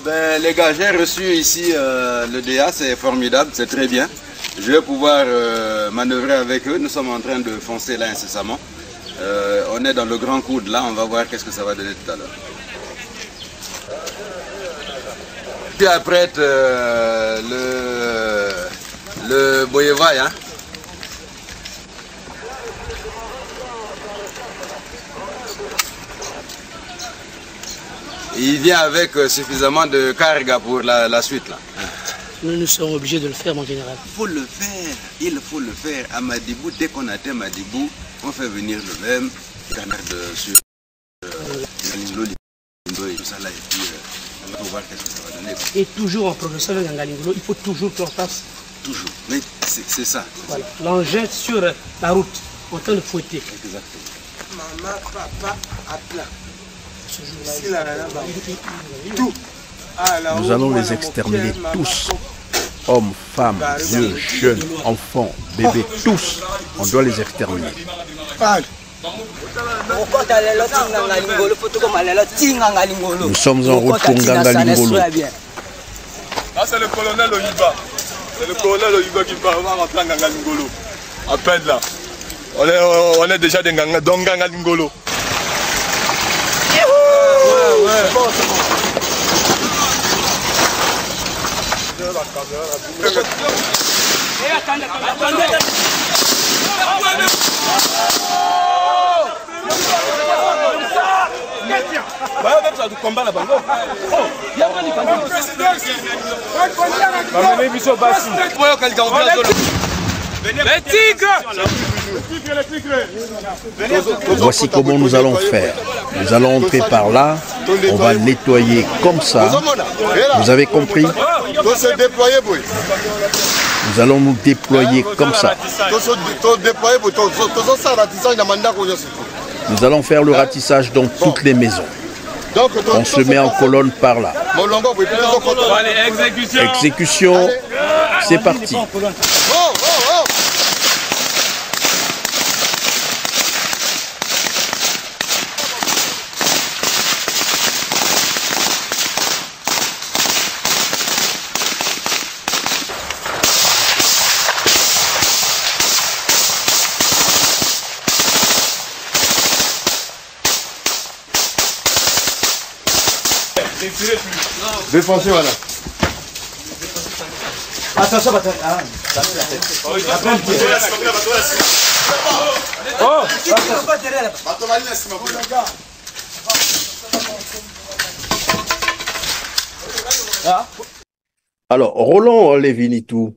Ben, les gars, j'ai reçu ici le DA, c'est formidable, c'est très bien. Je vais pouvoir manœuvrer avec eux. Nous sommes en train de foncer là incessamment. On est dans le grand coude là, on va voir qu'est-ce que ça va donner tout à l'heure. Tu apprêtes le boyevaille, hein? Il vient avec suffisamment de carga pour la suite là. Nous sommes obligés de le faire, mon général. Il faut le faire, il faut le faire. À Madibou, dès qu'on atteint Madibou, on fait venir le même canard sur Ngalingolo et tout ça là. Et puis on va voir qu'est-ce que ça va donner. Et toujours en progressant avec Ngalingolo, il faut toujours qu'on fasse. Toujours. Mais c'est ça. Voilà. L'engin sur la route, en train de fouetter. Exactement. Maman, papa, à plat. Nous allons les exterminer tous. Hommes, femmes, vieux, jeunes, enfants, bébés, tous. On doit les exterminer. Nous sommes en route pour Ngalingolo. Là, c'est le colonel Oyiba. C'est le colonel Oyiba qui va rentrer à Ngalingolo. À peine là. On est déjà dans Ngalingolo. C'est bon. Voici comment nous allons faire. Nous allons entrer par là. On va nettoyer comme ça. Vous avez compris? Nous allons nous déployer comme ça. Nous allons faire le ratissage dans toutes les maisons. On se met en colonne par là. Exécution, c'est parti. Défoncez, voilà. Attention, Alors, Roland Lévinitou,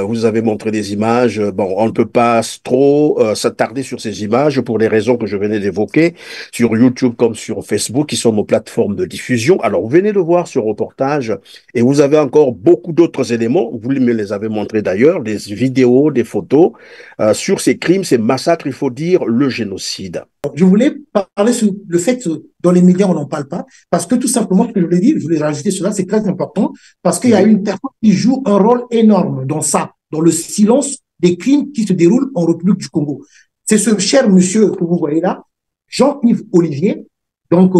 vous avez montré des images. Bon, on ne peut pas trop s'attarder sur ces images pour les raisons que je venais d'évoquer, sur YouTube comme sur Facebook, qui sont nos plateformes de diffusion. Alors, vous venez de voir ce reportage et vous avez encore beaucoup d'autres éléments. Vous me les avez montrés d'ailleurs, des vidéos, des photos sur ces crimes, ces massacres, il faut dire le génocide. Je voulais parler sur le fait que dans les médias, on n'en parle pas, parce que tout simplement, ce que je voulais dire, je voulais rajouter cela, c'est très important, parce qu'il y a une personne qui joue un rôle énorme dans ça, dans le silence des crimes qui se déroulent en République du Congo. C'est ce cher monsieur que vous voyez là, Jean-Yves Olivier, donc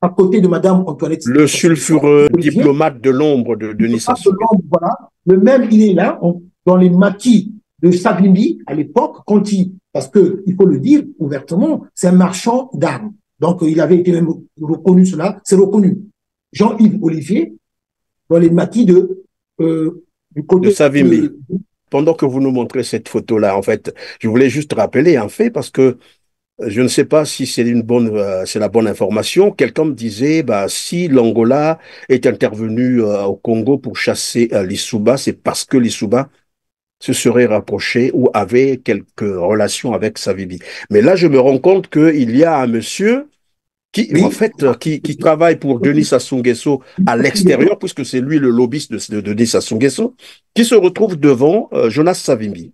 à côté de Madame Antoinette. Le sulfureux diplomate de l'ombre de Denis Sassou. Voilà. Le même, il est là, dans les maquis de Savimbi, à l'époque, quand parce que, il faut le dire ouvertement, c'est un marchand d'armes. Donc, il avait été même reconnu cela, c'est reconnu. Jean-Yves Olivier, dans les maquis du côté de Savimbi. Pendant que vous nous montrez cette photo-là, en fait, je voulais juste rappeler un fait, parce que je ne sais pas si c'est c'est la bonne information. Quelqu'un me disait, si l'Angola est intervenu au Congo pour chasser l'Issouba, c'est parce que l'Issouba se serait rapproché ou avait quelques relations avec Savimbi. Mais là, je me rends compte qu'il y a un monsieur qui, en fait, qui travaille pour Denis Sassou Nguesso à l'extérieur, puisque c'est lui le lobbyiste de Denis Sassou Nguesso, qui se retrouve devant Jonas Savimbi.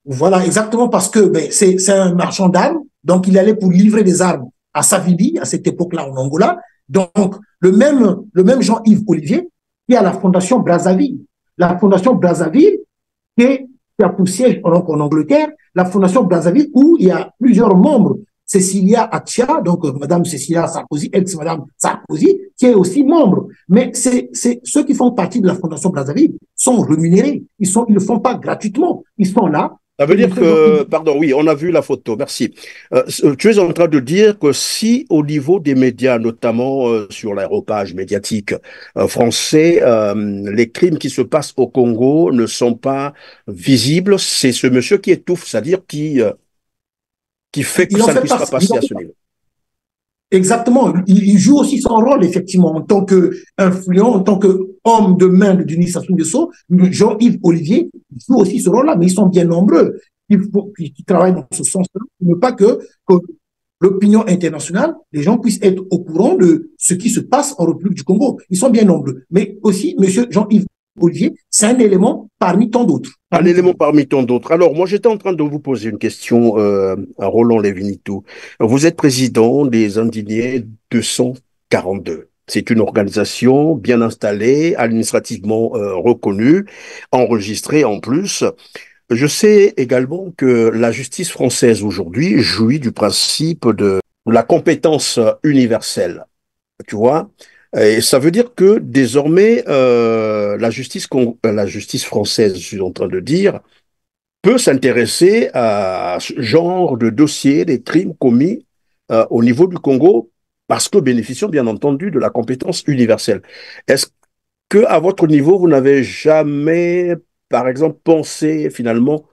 Voilà, exactement, parce que c'est un marchand d'armes, donc il allait pour livrer des armes à Savimbi, à cette époque-là en Angola. Donc, le même Jean-Yves Olivier, qui est à la Fondation Brazzaville. La Fondation Brazzaville, qui a pour siège en Angleterre, la Fondation Brazzaville, où il y a plusieurs membres Cécilia Atia, donc Madame Cécilia Sarkozy, ex-Madame Sarkozy, qui est aussi membre. Mais ceux qui font partie de la Fondation Brazzaville sont rémunérés. Ils ne le font pas gratuitement. Ils sont là. Ça veut dire que, pardon, oui, on a vu la photo, merci. Tu es en train de dire que si au niveau des médias, notamment sur l'aéropage médiatique français, les crimes qui se passent au Congo ne sont pas visibles, c'est ce monsieur qui étouffe, c'est-à-dire qui fait que ça ne puisse pas passer à ce niveau. Exactement. Il joue aussi son rôle, effectivement, en tant qu'influent, en tant qu'homme de main de Denis Sassou Nguesso. Jean-Yves Olivier joue aussi ce rôle-là, mais ils sont bien nombreux qui travaillent dans ce sens-là. Ne pas que l'opinion internationale, les gens puissent être au courant de ce qui se passe en République du Congo. Ils sont bien nombreux. Mais aussi, monsieur Jean-Yves Olivier, c'est un élément parmi tant d'autres. Un élément parmi tant d'autres. Alors, moi, j'étais en train de vous poser une question à Roland Lévinitou. Vous êtes président des Indignés 242. C'est une organisation bien installée, administrativement reconnue, enregistrée en plus. Je sais également que la justice française aujourd'hui jouit du principe de la compétence universelle. Tu vois? Et ça veut dire que désormais, la justice française, je suis en train de dire, peut s'intéresser à ce genre de dossiers, des crimes commis au niveau du Congo, parce que bénéficiant bien entendu de la compétence universelle. Est-ce que à votre niveau, vous n'avez jamais, par exemple, pensé finalement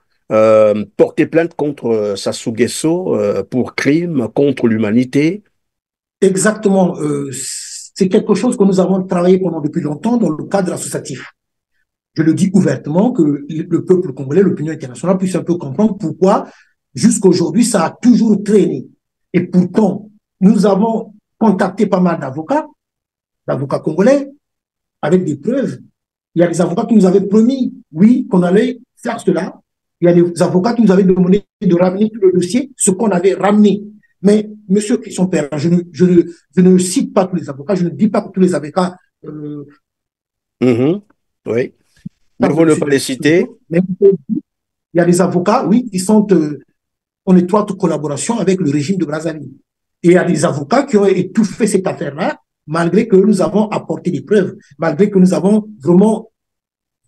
porter plainte contre Sassou Nguesso pour crime contre l'humanité? Exactement. C'est quelque chose que nous avons travaillé pendant depuis longtemps dans le cadre associatif. Je le dis ouvertement, que le peuple congolais, l'opinion internationale puisse un peu comprendre pourquoi jusqu'à aujourd'hui ça a toujours traîné. Et pourtant, nous avons contacté pas mal d'avocats congolais, avec des preuves. Il y a des avocats qui nous avaient promis, oui, qu'on allait faire cela. Il y a des avocats qui nous avaient demandé de ramener tout le dossier, ce qu'on avait ramené. Mais, monsieur Christian Père, je ne cite pas tous les avocats, je ne dis pas que tous les avocats... Oui. Il faut ne pas les citer. Mais il y a des avocats, oui, qui sont en étroite collaboration avec le régime de Brazzaville. Et il y a des avocats qui ont étouffé cette affaire-là, malgré que nous avons apporté des preuves, malgré que nous avons vraiment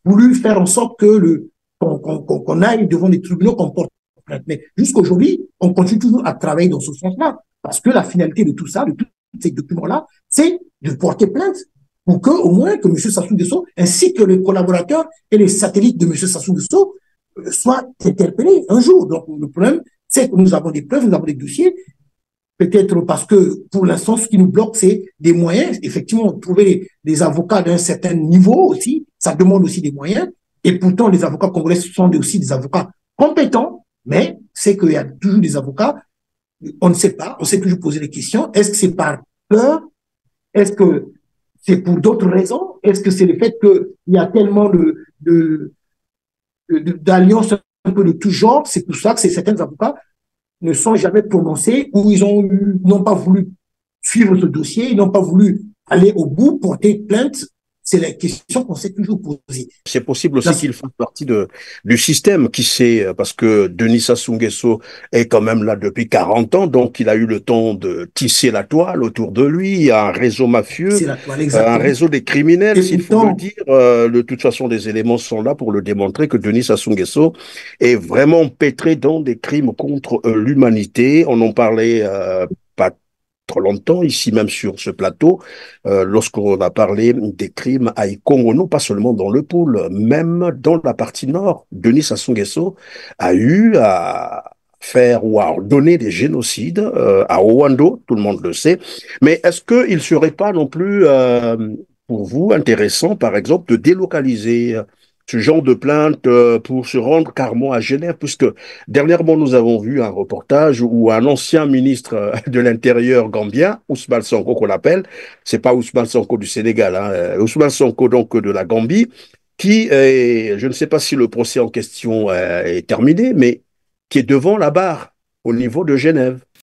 voulu faire en sorte que qu'on aille devant les tribunaux, qu'on porte plainte. Mais jusqu'aujourd'hui, on continue toujours à travailler dans ce sens-là, parce que la finalité de tout ça, de tous ces documents-là, c'est de porter plainte pour que, au moins, que M. Sassou Nguesso, ainsi que les collaborateurs et les satellites de M. Sassou Nguesso, soient interpellés un jour. Donc, le problème, c'est que nous avons des preuves, nous avons des dossiers. Peut-être parce que, pour l'instant, ce qui nous bloque, c'est des moyens. Effectivement, trouver des avocats d'un certain niveau aussi, ça demande aussi des moyens. Et pourtant, les avocats congolais sont aussi des avocats compétents, mais c'est qu'il y a toujours des avocats, on ne sait pas, on s'est toujours posé des questions. Est-ce que c'est par peur? Est-ce que c'est pour d'autres raisons? Est-ce que c'est le fait qu'il y a tellement d'alliances un peu de tout genre? C'est pour ça que certains avocats ne sont jamais prononcés ou ils n'ont pas voulu suivre ce dossier, ils n'ont pas voulu aller au bout, porter plainte. C'est la question qu'on s'est toujours posée. C'est possible aussi qu'il fasse partie du système qui sait, parce que Denis Sassou Nguesso est quand même là depuis 40 ans, donc il a eu le temps de tisser la toile autour de lui. Il y a un réseau mafieux, un réseau des criminels, s'il faut le dire. De toute façon, les éléments sont là pour le démontrer que Denis Sassou Nguesso est vraiment pétré dans des crimes contre l'humanité. On en parlait pas trop longtemps, ici même sur ce plateau, lorsqu'on a parlé des crimes à Ikongo, non pas seulement dans le pôle, même dans la partie nord. Denis Sassou Nguesso a eu à faire ou à ordonner des génocides à Owando, tout le monde le sait. Mais est-ce qu'il ne serait pas non plus, pour vous, intéressant, par exemple, de délocaliser ce genre de plainte pour se rendre carrément à Genève, puisque dernièrement nous avons vu un reportage où un ancien ministre de l'Intérieur gambien, Ousmane Sonko qu'on appelle, c'est pas Ousmane Sonko du Sénégal, hein, Ousmane Sonko donc de la Gambie, qui est, je ne sais pas si le procès en question est terminé, mais qui est devant la barre au niveau de Genève.